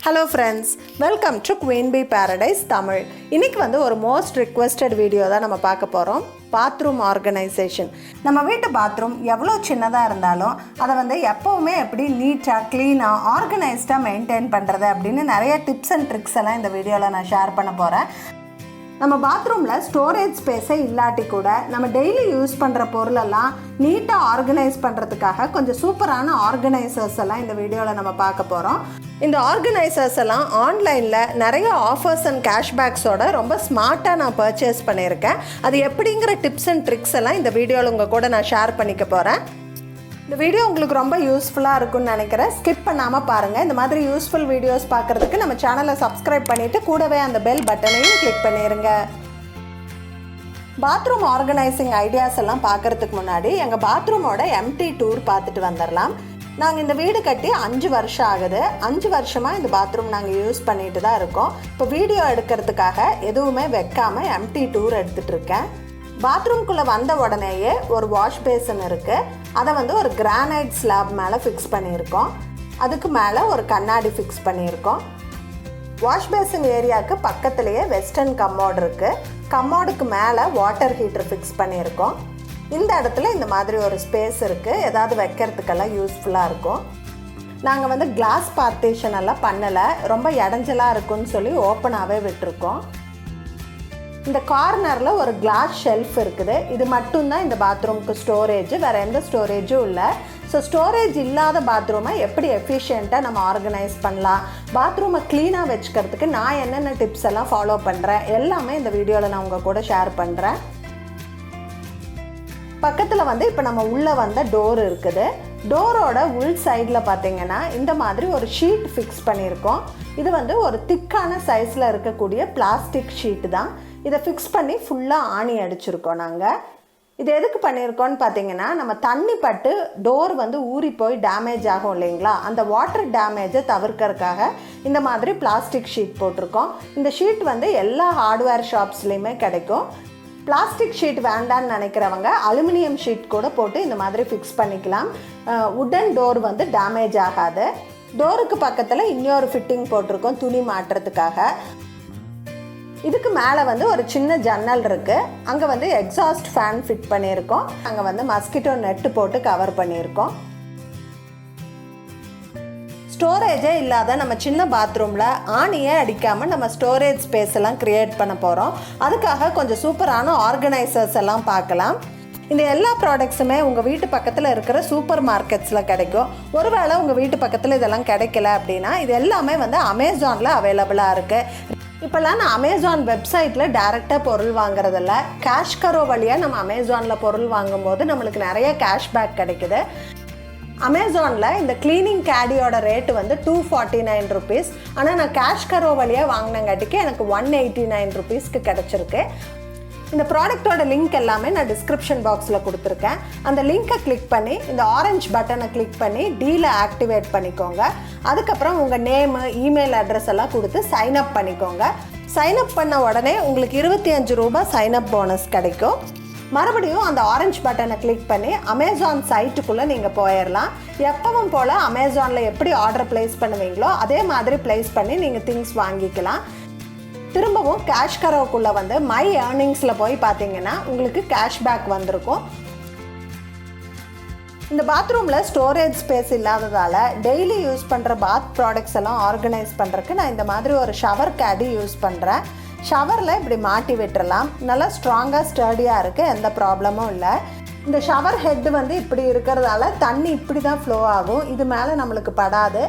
Hello friends, welcome to queen B paradise Tamil. இன்றைக்கி ஒரு most requested video தான் நம்ம பார்க்க போகிறோம். Bathroom organization. நம்ம வீட்டு பாத்ரூம் எவ்வளோ சின்னதாக இருந்தாலும் அதை எப்போவுமே எப்படி நீட்டாக க்ளீனாக ஆர்கனைஸ்டாக மெயின்டைன் பண்ணுறது அப்படின்னு நிறைய டிப்ஸ் அண்ட் ட்ரிக்ஸ் எல்லாம் இந்த வீடியோவில் நான் ஷேர் பண்ண போகிறேன். நம்ம பாத்ரூமில் ஸ்டோரேஜ் ஸ்பேஸே இல்லாட்டி கூட நம்ம டெய்லி யூஸ் பண்ணுற பொருளெல்லாம் நீட்டாக ஆர்கனைஸ் பண்ணுறதுக்காக கொஞ்சம் சூப்பரான ஆர்கனைசர்ஸ் எல்லாம் இந்த வீடியோவில் நம்ம பார்க்க போகிறோம். இந்த ஆர்கனைசர்ஸ் எல்லாம் ஆன்லைனில் நிறைய ஆஃபர்ஸ் அண்ட் கேஷ்பேக்ஸோட ரொம்ப ஸ்மார்ட்டாக நான் பர்ச்சேஸ் பண்ணியிருக்கேன். அது எப்படிங்கிற டிப்ஸ் அண்ட் ட்ரிக்ஸ் எல்லாம் இந்த வீடியோவில் உங்கள் கூட நான் ஷேர் பண்ணிக்க போகிறேன். இந்த வீடியோ உங்களுக்கு ரொம்ப யூஸ்ஃபுல்லாக இருக்கும்னு நினைக்கிறேன். ஸ்கிப் பண்ணாமல் பாருங்கள். இந்த மாதிரி யூஸ்ஃபுல் வீடியோஸ் பார்க்குறதுக்கு நம்ம சேனலை சப்ஸ்கிரைப் பண்ணிவிட்டு கூடவே அந்த பெல் பட்டனையும் கிளிக் பண்ணிடுங்க. பாத்ரூம் ஆர்கனைசிங் ஐடியாஸ் எல்லாம் பார்க்குறதுக்கு முன்னாடி எங்கள் பாத்ரூமோட எம்டி டூர் பார்த்துட்டு வந்துடலாம். நாங்கள் இந்த வீடு கட்டி 5 வருஷம் ஆகுது. 5 வருஷமாக இந்த பாத்ரூம் நாங்கள் யூஸ் பண்ணிட்டு தான் இருக்கோம். இப்போ வீடியோ எடுக்கிறதுக்காக எதுவுமே வைக்காமல் எம்டி டூர் எடுத்துகிட்ருக்கேன். பாத்ரூம்குள்ளே வந்த உடனேயே ஒரு வாஷ் பேசன் இருக்குது. அதை ஒரு கிரானைட் ஸ்லாப் மேலே ஃபிக்ஸ் பண்ணியிருக்கோம். அதுக்கு மேலே ஒரு கண்ணாடி ஃபிக்ஸ் பண்ணியிருக்கோம். வாஷ் பேசன் ஏரியாவுக்கு பக்கத்துலேயே வெஸ்டர்ன் கம்மோடு இருக்குது. கம்மோடுக்கு மேலே வாட்டர் ஹீட்டர் ஃபிக்ஸ் பண்ணியிருக்கோம். இந்த இடத்துல இந்த மாதிரி ஒரு ஸ்பேஸ் இருக்குது. ஏதாவது வைக்கிறதுக்கெல்லாம் யூஸ்ஃபுல்லாக இருக்கும். நாங்கள் கிளாஸ் பார்ட்டிஷன் எல்லாம் பண்ணலை. ரொம்ப இடைஞ்சலாக இருக்குன்னு சொல்லி ஓப்பனாகவே விட்டுருக்கோம். இந்த கார்னரில் ஒரு கிளாஸ் ஷெல்ஃப் இருக்குது. இது மட்டும்தான் இந்த பாத்ரூமுக்கு ஸ்டோரேஜ், வேறு எந்த ஸ்டோரேஜும் இல்லை. ஸோ ஸ்டோரேஜ் இல்லாத பாத்ரூமை எப்படி எஃபிஷியண்ட்டாக நம்ம ஆர்கனைஸ் பண்ணலாம், பாத்ரூமை க்ளீனாக வச்சுக்கிறதுக்கு நான் என்னென்ன டிப்ஸ் எல்லாம் ஃபாலோ பண்ணுறேன் எல்லாமே இந்த வீடியோவில் நான் உங்கள் கூட ஷேர் பண்ணுறேன். பக்கத்தில் இப்போ நம்ம உள்ளே வந்த டோர் இருக்குது. டோரோட உள் சைடில் பார்த்தீங்கன்னா இந்த மாதிரி ஒரு ஷீட் ஃபிக்ஸ் பண்ணியிருக்கோம். இது ஒரு திக்கான சைஸில் இருக்கக்கூடிய பிளாஸ்டிக் ஷீட்டு தான். இதை ஃபிக்ஸ் பண்ணி ஃபுல்லாக ஆணி அடிச்சிருக்கோம். நாங்கள் இது எதுக்கு பண்ணியிருக்கோன்னு பார்த்தீங்கன்னா, நம்ம தண்ணி பட்டு டோர் ஊறி போய் டேமேஜ் ஆகும் இல்லைங்களா, அந்த வாட்டர் டேமேஜை தவிர்க்கறதுக்காக இந்த மாதிரி பிளாஸ்டிக் ஷீட் போட்டிருக்கோம். இந்த ஷீட் எல்லா ஹார்ட்வேர் ஷாப்ஸ்லேயுமே கிடைக்கும். பிளாஸ்டிக் ஷீட் வேண்டான்னு நினைக்கிறவங்க அலுமினியம் ஷீட் கூட போட்டு இந்த மாதிரி ஃபிக்ஸ் பண்ணிக்கலாம். உடன் டோர் டேமேஜ் ஆகாது. டோருக்கு பக்கத்தில் இன்னொரு ஃபிட்டிங் போட்டிருக்கோம் துணி மாட்டுறதுக்காக. இதுக்கு மேலே ஒரு சின்ன ஜன்னல் இருக்குது. அங்கே எக்ஸாஸ்ட் ஃபேன் ஃபிட் பண்ணியிருக்கோம். அங்கே மஸ்கிட்டோ நெட்டு போட்டு கவர் பண்ணியிருக்கோம். ஸ்டோரேஜே இல்லாத நம்ம சின்ன பாத்ரூமில் ஆணியே அடிக்காமல் நம்ம ஸ்டோரேஜ் ஸ்பேஸ் எல்லாம் க்ரியேட் பண்ண போகிறோம். அதுக்காக கொஞ்சம் சூப்பரான ஆர்கனைசர்ஸ் எல்லாம் பார்க்கலாம். இந்த எல்லா ப்ராடக்ட்ஸுமே உங்கள் வீட்டு பக்கத்தில் இருக்கிற சூப்பர் மார்க்கெட்ஸில் கிடைக்கும். ஒருவேளை உங்கள் வீட்டு பக்கத்தில் இதெல்லாம் கிடைக்கல அப்படின்னா இது எல்லாமே அமேசானில் அவைலபிளாக இருக்குது. இப்போல்லாம் நான் அமேசான் வெப்சைட்டில் டைரெக்டாக பொருள் வாங்குறதில்ல. கேஷ்கரோ வழியாக நம்ம அமேசானில் பொருள் வாங்கும்போது நம்மளுக்கு நிறைய கேஷ்பேக் கிடைக்குது. அமேசானில் இந்த க்ளீனிங் கேடியோட ரேட்டு 249 ருபீஸ். ஆனால் நான் கேஷ்கரோ வழியாக வாங்கினங்காட்டிக்கு எனக்கு 189 ருபீஸ்க்கு கிடச்சிருக்கு. இந்த ப்ராடக்டோட லிங்க் எல்லாமே நான் டிஸ்கிரிப்ஷன் பாக்ஸில் கொடுத்துருக்கேன். அந்த லிங்க்கை கிளிக் பண்ணி இந்த ஆரஞ்சு பட்டனை கிளிக் பண்ணி டீலை ஆக்டிவேட் பண்ணிக்கோங்க. அதுக்கப்புறம் உங்கள் நேமு, இமெயில் அட்ரஸ் எல்லாம் கொடுத்து சைன்அப் பண்ணிக்கோங்க. சைன்அப் பண்ண உடனே உங்களுக்கு 25 ரூபாய் சைன்அப் போனஸ் கிடைக்கும். மறுபடியும் அந்த ஆரஞ்சு பட்டனை கிளிக் பண்ணி அமேசான் சைட்டுக்குள்ளே நீங்கள் போயிடலாம். எப்பவும் போல் அமேசானில் எப்படி ஆர்டர் ப்ளேஸ் பண்ணுவீங்களோ அதே மாதிரி ப்ளேஸ் பண்ணி நீங்கள் திங்ஸ் வாங்கிக்கலாம். திரும்பவும் கேஷ்கரோக்குள்ளே மை ஏர்னிங்ஸில் போய் பார்த்தீங்கன்னா உங்களுக்கு கேஷ்பேக் வந்திருக்கும். இந்த பாத்ரூமில் ஸ்டோரேஜ் ஸ்பேஸ் இல்லாததால் டெய்லி யூஸ் பண்ணுற பாத் ப்ராடக்ட்ஸ் எல்லாம் ஆர்கனைஸ் பண்ணுறதுக்கு நான் இந்த மாதிரி ஒரு ஷவர் கேடி யூஸ் பண்ணுறேன். ஷவரில் இப்படி மாட்டி விட்டுறலாம். நல்லா ஸ்ட்ராங்காக ஸ்டர்டியாக இருக்குது, எந்த ப்ராப்ளமும் இல்லை. இந்த ஷவர் ஹெட்டு இப்படி இருக்கிறதால தண்ணி இப்படி தான் ஃப்ளோ ஆகும். இது மேலே நம்மளுக்கு படாது.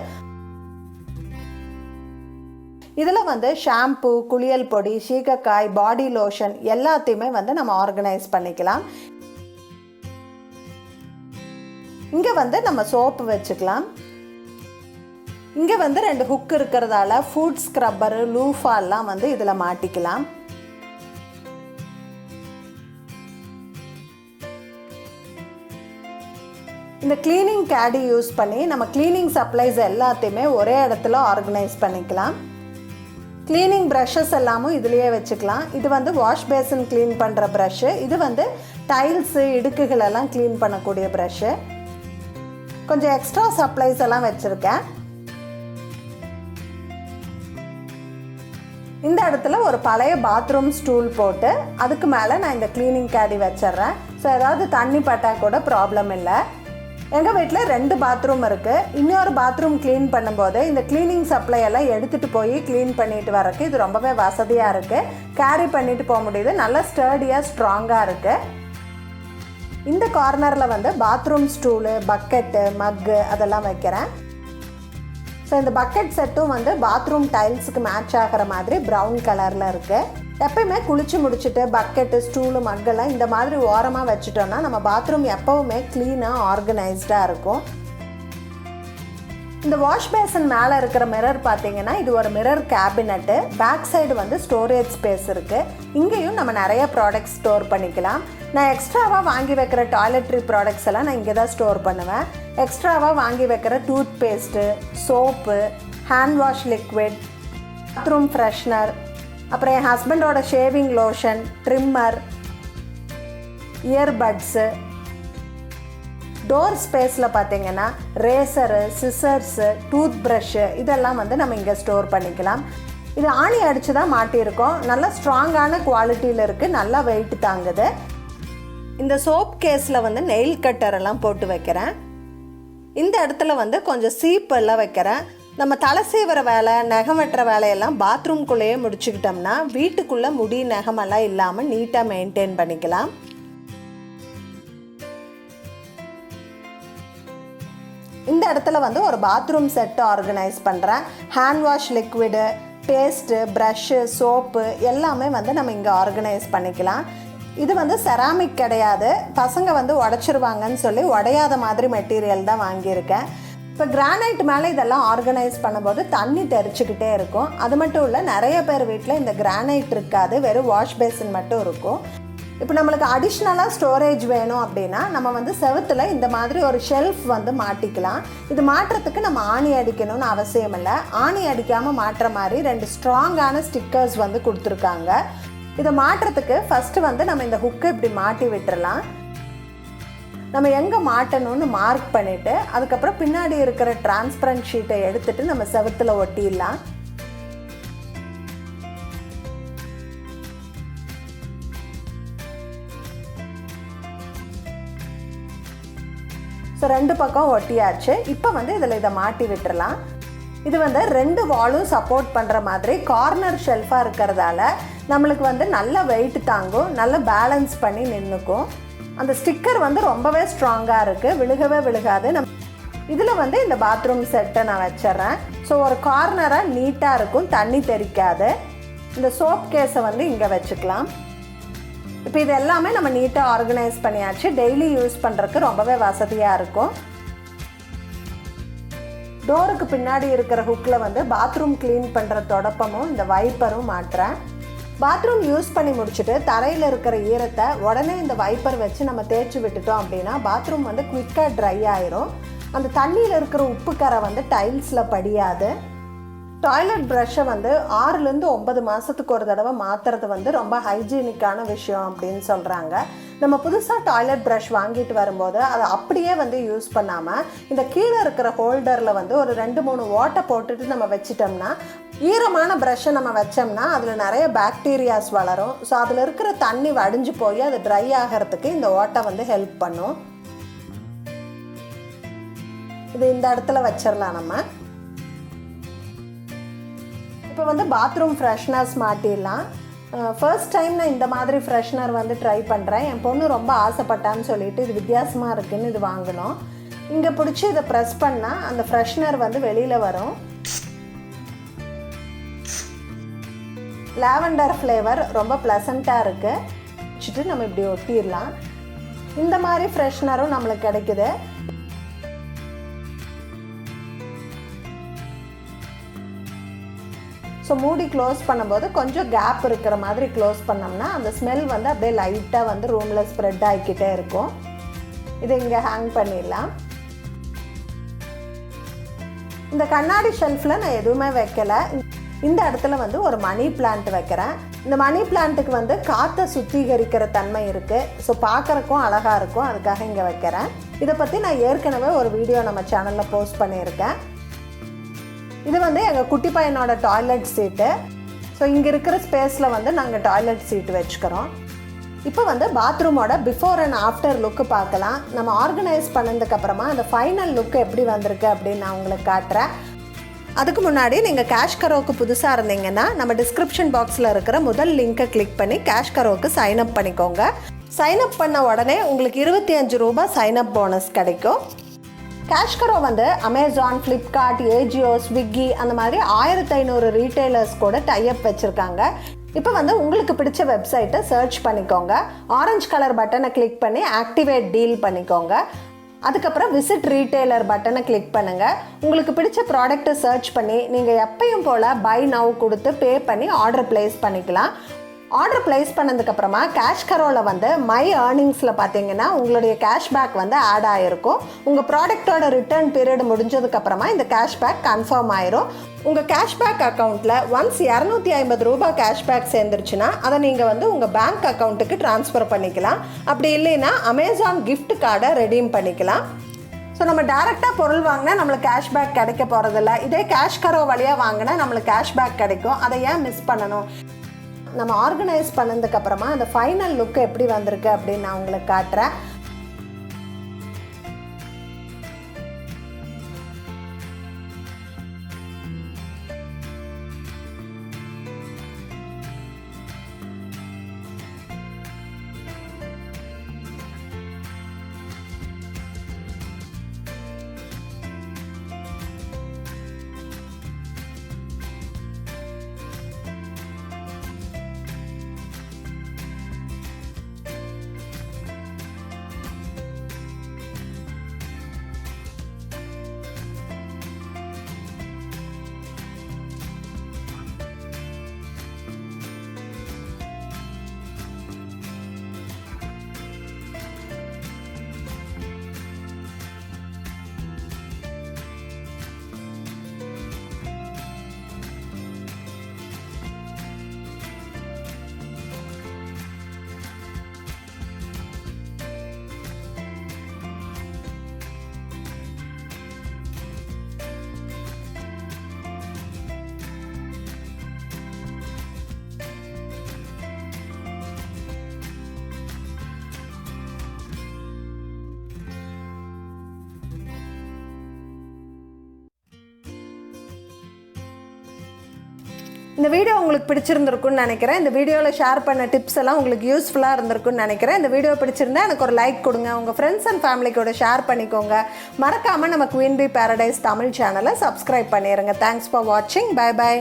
இதில் ஷாம்பு, குளியல் பொடி, சீகக்காய், பாடி லோஷன் எல்லாத்தையுமே நம்ம ஆர்கனைஸ் பண்ணிக்கலாம். இங்கே நம்ம சோப்பு வச்சுக்கலாம். இங்கே 2 ஹுக் இருக்கிறதால ஃபுட் ஸ்க்ரப்பரு, லூஃபால்லாம் இதில் மாட்டிக்கலாம். இந்த க்ளீனிங் கேடி யூஸ் பண்ணி நம்ம க்ளீனிங் சப்ளைஸ் எல்லாத்தையுமே ஒரே இடத்துல ஆர்கனைஸ் பண்ணிக்கலாம். க்ளீனிங் ப்ரஷஸ் எல்லாமும் இதுலேயே வச்சுக்கலாம். இது வாஷ் பேசன் க்ளீன் பண்ணுற ப்ரஷ்ஷு. இது டைல்ஸு, இடுக்குகளெல்லாம் க்ளீன் பண்ணக்கூடிய ப்ரஷ்ஷு. கொஞ்சம் எக்ஸ்ட்ரா சப்ளைஸ் எல்லாம் வச்சுருக்கேன். இந்த இடத்துல ஒரு பழைய பாத்ரூம் ஸ்டூல் போட்டு அதுக்கு மேலே நான் இந்த க்ளீனிங் கேடி வச்சிட்றேன். ஸோ ஏதாவது தண்ணி பட்டால் கூட ப்ராப்ளம் இல்லை. எங்கள் வீட்டில் 2 பாத்ரூம் இருக்குது. இன்னொரு பாத்ரூம் க்ளீன் பண்ணும்போது இந்த க்ளீனிங் சப்ளை எல்லாம் எடுத்துகிட்டு போய் க்ளீன் பண்ணிட்டு வரக்கு இது ரொம்பவே வசதியாக இருக்குது. கேரி பண்ணிட்டு போக முடியுது. நல்லா ஸ்டர்டியாக ஸ்ட்ராங்காக இருக்குது. இந்த கார்னரில் வந்து பாத்ரூம் ஸ்டூலு, பக்கெட்டு, மக்கு அதெல்லாம் வைக்கிறேன். ஸோ இந்த பக்கெட் செட்டும் வந்து பாத்ரூம் டைல்ஸுக்கு மேட்ச் ஆகிற மாதிரி ப்ரௌன் கலரில் இருக்குது. எப்பயுமே குளிச்சு முடிச்சுட்டு பக்கெட்டு, ஸ்டூலு, மக்கெல்லாம் இந்த மாதிரி ஓரமாக வச்சுட்டோன்னா நம்ம பாத்ரூம் எப்போவுமே க்ளீனாக ஆர்கனைஸ்டாக இருக்கும். இந்த வாஷ் பேசன் மேலே இருக்கிற மிரர் பார்த்தீங்கன்னா இது ஒரு மிரர் கேபினட்டு. பேக் சைடு வந்து ஸ்டோரேஜ் ஸ்பேஸ் இருக்குது. இங்கேயும் நம்ம நிறைய ப்ராடக்ட்ஸ் ஸ்டோர் பண்ணிக்கலாம். நான் எக்ஸ்ட்ராவாக வாங்கி வைக்கிற டாய்லெட்ரி ப்ராடக்ட்ஸ் எல்லாம் நான் இங்கே தான் ஸ்டோர் பண்ணுவேன். எக்ஸ்ட்ராவாக வாங்கி வைக்கிற tooth paste, soap, hand wash liquid, bathroom freshener, அப்புறம் என் ஹஸ்பண்டோட shaving lotion, trimmer, earbuds, door ஸ்பேஸில் பார்த்தீங்கன்னா ரேசரு, சிசர்ஸு, டூத் ப்ரஷ்ஷு இதெல்லாம் வந்து நம்ம இங்கே ஸ்டோர் பண்ணிக்கலாம். இது ஆணி அடித்து தான் மாட்டியிருக்கோம். நல்லா ஸ்ட்ராங்கான குவாலிட்டியில் இருக்குது. நல்லா வெயிட் தாங்குது. இந்த சோப் கேஸில் வந்து நெயில் கட்டரெல்லாம் போட்டு வைக்கிறேன். இந்த இடத்துல வந்து கொஞ்சம் சீப்பெல்லாம் வைக்கிறேன். நம்ம தலை சீவுற வேலை, நகம் வெட்டுற வேலையெல்லாம் பாத்ரூம்குள்ளேயே முடிச்சுக்கிட்டோம்னா வீட்டுக்குள்ளே முடி நகமெல்லாம் இல்லாமல் நீட்டாக மெயின்டைன் பண்ணிக்கலாம். இந்த இடத்துல வந்து ஒரு பாத்ரூம் செட்டு ஆர்கனைஸ் பண்ணுறேன். Hand wash liquid, paste, brush, soap எல்லாமே வந்து நம்ம இங்கே ஆர்கனைஸ் பண்ணிக்கலாம். இது வந்து செராமிக் கிடையாது. பசங்க வந்து உடச்சிருவாங்கன்னு சொல்லி உடையாத மாதிரி மெட்டீரியல் தான் வாங்கியிருக்கேன். இப்போ கிரானைட் மேலே இதெல்லாம் ஆர்கனைஸ் பண்ணும்போது தண்ணி தெரிச்சுக்கிட்டே இருக்கும். அது மட்டும் இல்லை, நிறைய பேர் வீட்டில் இந்த கிரானைட் இருக்காது, வெறும் வாஷ் பேசின் மட்டும் இருக்கும். இப்போ நம்மளுக்கு அடிஷ்னலாக ஸ்டோரேஜ் வேணும் அப்படின்னா நம்ம வந்து செவுத்தில் இந்த மாதிரி ஒரு ஷெல்ஃப் வந்து மாட்டிக்கலாம். இது மாட்டுறதுக்கு நம்ம ஆணி அடிக்கணும்னு அவசியம் இல்லை. ஆணி அடிக்காமல் மாட்டுற மாதிரி 2 ஸ்ட்ராங்கான ஸ்டிக்கர்ஸ் வந்து கொடுத்துருக்காங்க. இதை மாட்டுறதுக்கு ஃபஸ்ட்டு வந்து நம்ம இந்த ஹுக்கை இப்படி மாட்டி விட்டுறலாம். நம்ம எங்கே மாட்டணும்னு மார்க் பண்ணிவிட்டு அதுக்கப்புறம் பின்னாடி இருக்கிற டிரான்ஸ்பரண்ட் ஷீட்டை எடுத்துகிட்டு நம்ம செவுத்தில் ஒட்டிடலாம். ஸோ 2 பக்கம் ஒட்டியாச்சு. இப்போ வந்து இதில் இதை மாட்டி விட்டுறலாம். இது வந்து 2 வாலும் சப்போர்ட் பண்ணுற மாதிரி கார்னர் ஷெல்ஃபாக இருக்கிறதால நம்மளுக்கு வந்து நல்ல வெயிட் தாங்கும், நல்ல பேலன்ஸ் பண்ணி நின்றுக்கும். அந்த ஸ்டிக்கர் வந்து ரொம்பவே ஸ்ட்ராங்காக இருக்குது, விழுகவே விழுகாது. இதில் வந்து இந்த பாத்ரூம் செட்டை நான் வச்சிட்றேன். ஸோ ஒரு கார்னராக நீட்டாக இருக்கும், தண்ணி தெறிக்காது. இந்த சோப் கேஸை வந்து இங்கே வச்சுக்கலாம். இப்போ இது எல்லாமே நம்ம நீட்டாக ஆர்கனைஸ் பண்ணியாச்சு. டெய்லி யூஸ் பண்ணுறதுக்கு ரொம்பவே வசதியாக இருக்கும். டோருக்கு பின்னாடி இருக்கிற ஹுக்கில் வந்து பாத்ரூம் க்ளீன் பண்ணுற தொடப்பமும் இந்த வைப்பரும் மாட்டுறேன். பாத்ரூம் யூஸ் பண்ணி முடிச்சுட்டு தரையில் இருக்கிற ஈரத்தை உடனே இந்த வைப்பர் வச்சு நம்ம தேய்ச்சி விட்டுட்டோம் அப்படின்னா பாத்ரூம் வந்து குயிக்காக ட்ரை ஆயிரும். அந்த தண்ணியில் இருக்கிற உப்பு கரை வந்து டைல்ஸில் படியாது. டாய்லெட் ப்ரஷ்ஷை வந்து 6லேருந்து 9 மாதத்துக்கு ஒரு தடவை மாற்றுறது வந்து ரொம்ப ஹைஜீனிக்கான விஷயம் அப்படின்னு சொல்கிறாங்க. நம்ம புதுசாக டாய்லெட் ப்ரஷ் வாங்கிட்டு வரும்போது அதை அப்படியே வந்து யூஸ் பண்ணாமல் இந்த கீழே இருக்கிற ஹோல்டரில் வந்து ஒரு 2-3 ஓட்டை போட்டுட்டு நம்ம வச்சிட்டோம்னா, ஈரமான ப்ரஷ்ஷை நம்ம வச்சோம்னா அதில் நிறைய பாக்டீரியாஸ் வளரும். ஸோ அதில் இருக்கிற தண்ணி வடிஞ்சு போய் அது ட்ரை ஆகிறதுக்கு இந்த ஓட்டை வந்து ஹெல்ப் பண்ணும். இது இந்த இடத்துல வச்சிடலாம். நம்ம இப்போ வந்து பாத்ரூம் ஃப்ரெஷ்னர்ஸ் மாட்டிடலாம். ஃபர்ஸ்ட் டைம் நான் இந்த மாதிரி ஃப்ரெஷ்னர் வந்து ட்ரை பண்ணுறேன். என் பொண்ணு ரொம்ப ஆசைப்பட்டான்னு சொல்லிட்டு இது வித்தியாசமாக இருக்குதுன்னு இது வாங்கினோம். இங்கே பிடிச்சி இதை ப்ரெஸ் பண்ணால் அந்த ஃப்ரெஷ்னர் வந்து வெளியில் வரும். லாவெண்டர் ஃப்ளேவர் ரொம்ப ப்ளசண்ட்டாக இருக்குது. வச்சுட்டு நம்ம இப்படி ஒட்டிடலாம். இந்த மாதிரி ஃப்ரெஷ்னரும் நம்மளுக்கு கிடைக்குது. ஸோ மூடி க்ளோஸ் பண்ணும்போது கொஞ்சம் கேப் இருக்கிற மாதிரி க்ளோஸ் பண்ணோம்னா அந்த ஸ்மெல் வந்து அப்படியே லைட்டாக வந்து ரூமில் ஸ்ப்ரெட் ஆகிக்கிட்டே இருக்கும். இதை இங்கே ஹேங் பண்ணிடலாம். இந்த கண்ணாடி ஷெல்ஃபில் நான் எதுவுமே வைக்கலை. இந்த இடத்துல வந்து ஒரு மணி பிளான்ட் வைக்கிறேன். இந்த மணி பிளான்ட்டுக்கு வந்து காற்றை சுத்திகரிக்கிற தன்மை இருக்குது. ஸோ பார்க்குறக்கும் அழகாக இருக்கும், அதுக்காக இங்கே வைக்கிறேன். இதை பற்றி நான் ஏற்கனவே ஒரு வீடியோ நம்ம சேனலில் போஸ்ட் பண்ணியிருக்கேன். இது வந்து எங்கள் குட்டி பையனோட டாய்லெட் சீட்டு. ஸோ இங்கே இருக்கிற ஸ்பேஸில் வந்து நாங்கள் டாய்லெட் சீட் வச்சுக்கிறோம். இப்போ வந்து பாத்ரூமோட பிஃபோர் அண்ட் ஆஃப்டர் லுக்கு பார்க்கலாம். நம்ம ஆர்கனைஸ் பண்ணதுக்கப்புறமா அந்த ஃபைனல் லுக்கு எப்படி வந்திருக்கு அப்படின்னு நான் உங்களுக்கு காட்டுறேன். அதுக்கு முன்னாடி நீங்கள் கேஷ் கரோவுக்கு புதுசாக இருந்தீங்கன்னா நம்ம டிஸ்கிரிப்ஷன் பாக்ஸில் இருக்கிற முதல் லிங்க்கை கிளிக் பண்ணி கேஷ் கரோவுக்கு சைன்அப் பண்ணிக்கோங்க. சைன்அப் பண்ண உடனே உங்களுக்கு 25 ரூபாய் சைன்அப் போனஸ் கிடைக்கும். கேஷ் கரோ வந்து அமேசான், ஃப்ளிப்கார்ட், ஏஜியோ, ஸ்விக்கி அந்த மாதிரி 1500 ரீட்டைலர்ஸ் கூட டைப் வச்சுருக்காங்க. இப்போ வந்து உங்களுக்கு பிடிச்ச வெப்சைட்டை சர்ச் பண்ணிக்கோங்க. ஆரஞ்சு கலர் பட்டனை கிளிக் பண்ணி ஆக்டிவேட் டீல் பண்ணிக்கோங்க. அதுக்கப்புறம் விசிட் ரீட்டைலர் பட்டனை கிளிக் பண்ணுங்கள். உங்களுக்கு பிடிச்ச ப்ராடக்ட்டை சர்ச் பண்ணி நீங்கள் எப்பயும் போல் பை நவ் கொடுத்து பே பண்ணி ஆர்டர் ப்ளேஸ் பண்ணிக்கலாம். ஆர்டர் ப்ளேஸ் பண்ணதுக்கப்புறமா கேஷ் கரோவில் வந்து மை ஏர்னிங்ஸில் பார்த்தீங்கன்னா உங்களுடைய கேஷ்பேக் வந்து ஆட் ஆகிருக்கும். உங்கள் ப்ராடக்டோட ரிட்டர்ன் பீரியட் முடிஞ்சதுக்கப்புறமா இந்த கேஷ்பேக் கன்ஃபார்ம் ஆயிரும். உங்கள் கேஷ்பேக் அக்கௌண்ட்டில் ஒன்ஸ் 250 ரூபாய் கேஷ்பேக் சேர்ந்துருச்சுன்னா அதை நீங்கள் வந்து உங்கள் பேங்க் அக்கௌண்ட்டுக்கு ட்ரான்ஸ்ஃபர் பண்ணிக்கலாம். அப்படி இல்லைன்னா அமேசான் கிஃப்ட் கார்டை ரெடீம் பண்ணிக்கலாம். ஸோ நம்ம டேரெக்டாக பொருள் வாங்கினா நம்மளுக்கு கேஷ்பேக் கிடைக்க போகிறதில்ல. இதே கேஷ் கரோ வழியாக வாங்கினா நம்மளுக்கு கேஷ்பேக் கிடைக்கும். அதை ஏன் மிஸ் பண்ணணும்? நம்ம ஆர்கனைஸ் பண்ணதுக்கப்புறமா அந்த ஃபைனல் லுக்கு எப்படி வந்திருக்கு அப்படின்னு நான் உங்களுக்கு காட்டுறேன். இந்த வீடியோ உங்களுக்கு பிடிச்சிருந்திருக்குன்னு நினைக்கிறேன். இந்த வீடியோவில் ஷேர் பண்ண டிப்ஸ் எல்லாம் உங்களுக்கு யூஸ்ஃபுல்லாக இருந்திருக்குன்னு நினைக்கிறேன். இந்த வீடியோ பிடிச்சிருந்தா எனக்கு ஒரு லைக் கொடுங்க. உங்கள் ஃப்ரெண்ட்ஸ் அண்ட் ஃபேமிலிக்கூட ஷேர் பண்ணிக்கோங்க. மறக்காமல் நம்ம குயின் பி பேரடைஸ் தமிழ் சேனலை சப்ஸ்கிரைப் பண்ணிடுங்க. தேங்க்ஸ் ஃபார் வாட்சிங். Bye by.